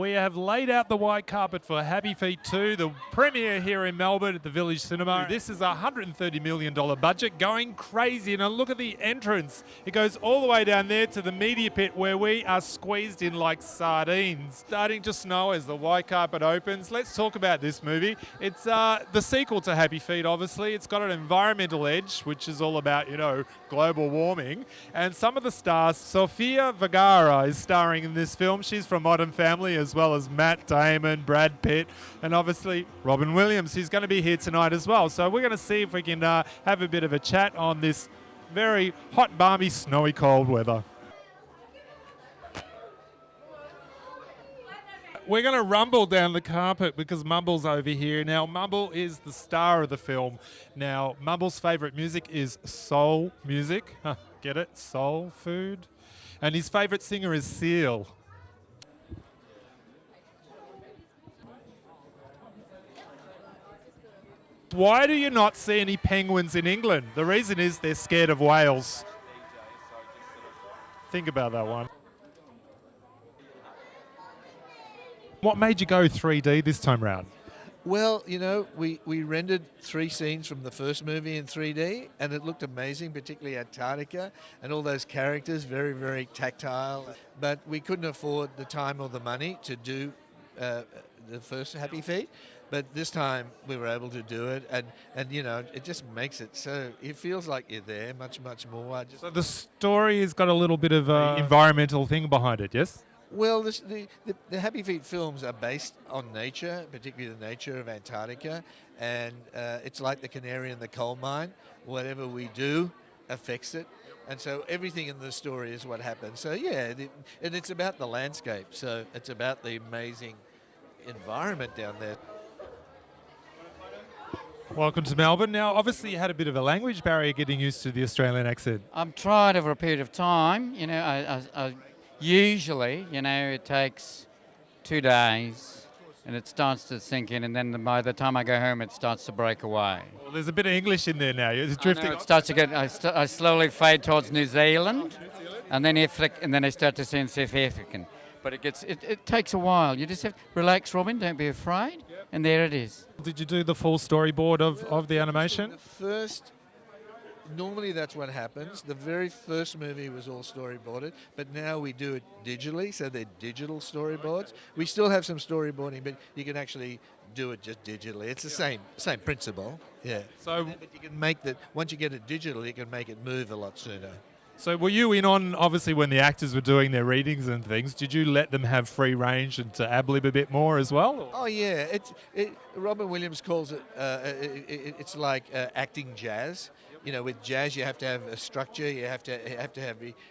We have laid out the white carpet for Happy Feet 2, the premiere here in Melbourne at the Village Cinema. This is a $130 million budget, going crazy. And look at the entrance. It goes all the way down there to the media pit where we are squeezed in like sardines. Starting to snow as the white carpet opens. Let's talk about this movie. It's the sequel to Happy Feet, obviously. It's got an environmental edge, which is all about, global warming. And some of the stars, Sofia Vergara is starring in this film. She's from Modern Family, as well as Matt Damon, Brad Pitt, and obviously Robin Williams. He's going to be here tonight as well. So we're going to see if we can have a bit of a chat on this very hot, balmy, snowy, cold weather. We're going to rumble down the carpet because Mumble's over here. Now, Mumble is the star of the film. Now, Mumble's favourite music is soul music. Get it? Soul food. And his favourite singer is Seal. Why do you not see any penguins in England? The reason is they're scared of whales. Think about that one. What made you go 3D this time round? Well, we rendered 3 scenes from the first movie in 3D, and it looked amazing, particularly Antarctica, and all those characters, very, very tactile. But we couldn't afford the time or the money to do the first Happy Feet. But this time we were able to do it, and it just makes it so it feels like you're there much more. So the story has got a little bit of an environmental thing behind it, yes? Well, the Happy Feet films are based on nature, particularly the nature of Antarctica, and it's like the canary in the coal mine. Whatever we do affects it, and so everything in the story is what happens. So yeah, and it's about the landscape, so it's about the amazing environment down there. Welcome to Melbourne. Now, obviously you had a bit of a language barrier getting used to the Australian accent. I've tried over a period of time. I usually, it takes 2 days and it starts to sink in, and then by the time I go home it starts to break away. Well, there's a bit of English in there now. It's drifting. It starts to get, I slowly fade towards New Zealand, and then I start to sound South African. But it takes a while. You just have to relax, Robin, don't be afraid. Yep. And there it is. Did you do the full storyboard of the animation? Normally that's what happens. The very first movie was all storyboarded, but now we do it digitally, so they're digital storyboards. We still have some storyboarding, but you can actually do it just digitally. It's the same principle. Yeah. But you can make that, once you get it digital, you can make it move a lot sooner. So were you in on, obviously, when the actors were doing their readings and things, did you let them have free range and to ad-lib a bit more as well? Or? Oh, yeah. Robin Williams calls it, it's like acting jazz. With jazz, you have to have a structure. You have to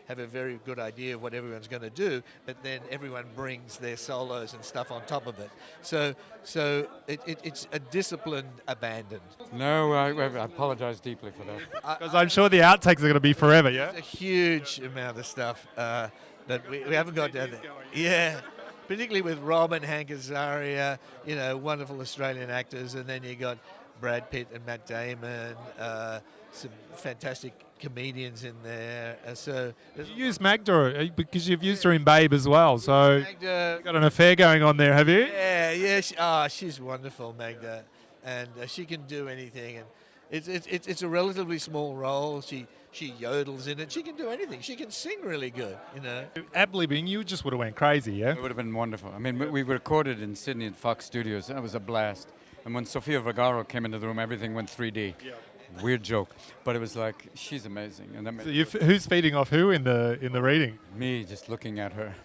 have a very good idea of what everyone's going to do. But then everyone brings their solos and stuff on top of it. So it's a disciplined abandon. No, I apologise deeply for that. Because I'm sure the outtakes are going to be forever, yeah? It's a huge amount of stuff that we haven't got down there. Yeah. Particularly with Robin, Hank Azaria, wonderful Australian actors, and then you got Brad Pitt and Matt Damon, some fantastic comedians in there. You use Magda because you've used her in Babe as well, so Magda, you've got an affair going on there, have you? Yeah. She's wonderful, Magda, and she can do anything. And it's a relatively small role. She yodels in it. She can do anything. She can sing really good, Ad-libbing, you just would have went crazy, yeah? It would have been wonderful. I mean, we recorded in Sydney at Fox Studios. That was a blast. And when Sofia Vergara came into the room, everything went 3D. Yeah. Weird joke, but it was like, she's amazing. And so who's feeding off who in the reading? Me, just looking at her.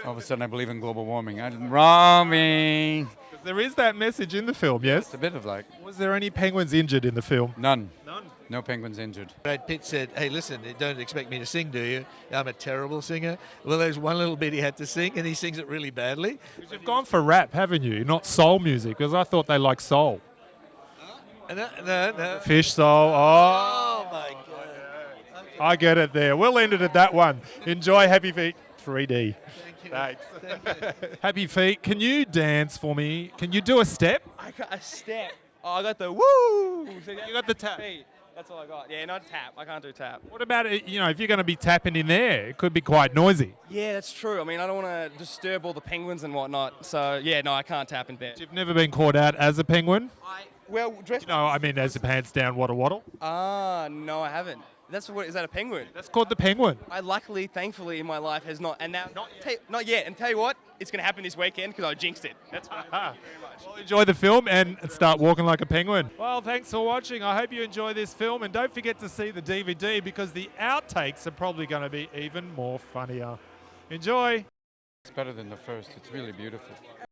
All of a sudden, I believe in global warming. Romy. There is that message in the film, yes? It's a bit of like. Was there any penguins injured in the film? None. No penguins injured. Brad Pitt said, "Hey, listen, you don't expect me to sing, do you? I'm a terrible singer." Well, there's one little bit he had to sing, and he sings it really badly. You've gone for rap, haven't you? Not soul music, because I thought they liked soul. No. Fish soul. Oh my God. I get it there. We'll end it at that one. Enjoy Happy Feet 3D. Thank you. Thanks. Happy Feet, can you dance for me? Can you do a step? I got a step. Oh, I got the woo. You got the tap. That's all I got. Yeah, not tap. I can't do tap. What about it? You know, if you're going to be tapping in there, it could be quite noisy. Yeah, that's true. I mean, I don't want to disturb all the penguins and whatnot. So, yeah, no, I can't tap in bed. You've never been caught out as a penguin? Well, dressed. No, I mean as a pants down waddle waddle. Ah, no, I haven't. Is that a penguin? That's called the penguin. I luckily, thankfully, in my life has not, and now not yet. And tell you what, it's going to happen this weekend because I jinxed it. That's right. Thank you very much. Well, enjoy the film and start walking like a penguin. Well, thanks for watching. I hope you enjoy this film, and don't forget to see the DVD because the outtakes are probably going to be even more funnier. Enjoy. It's better than the first. It's really beautiful.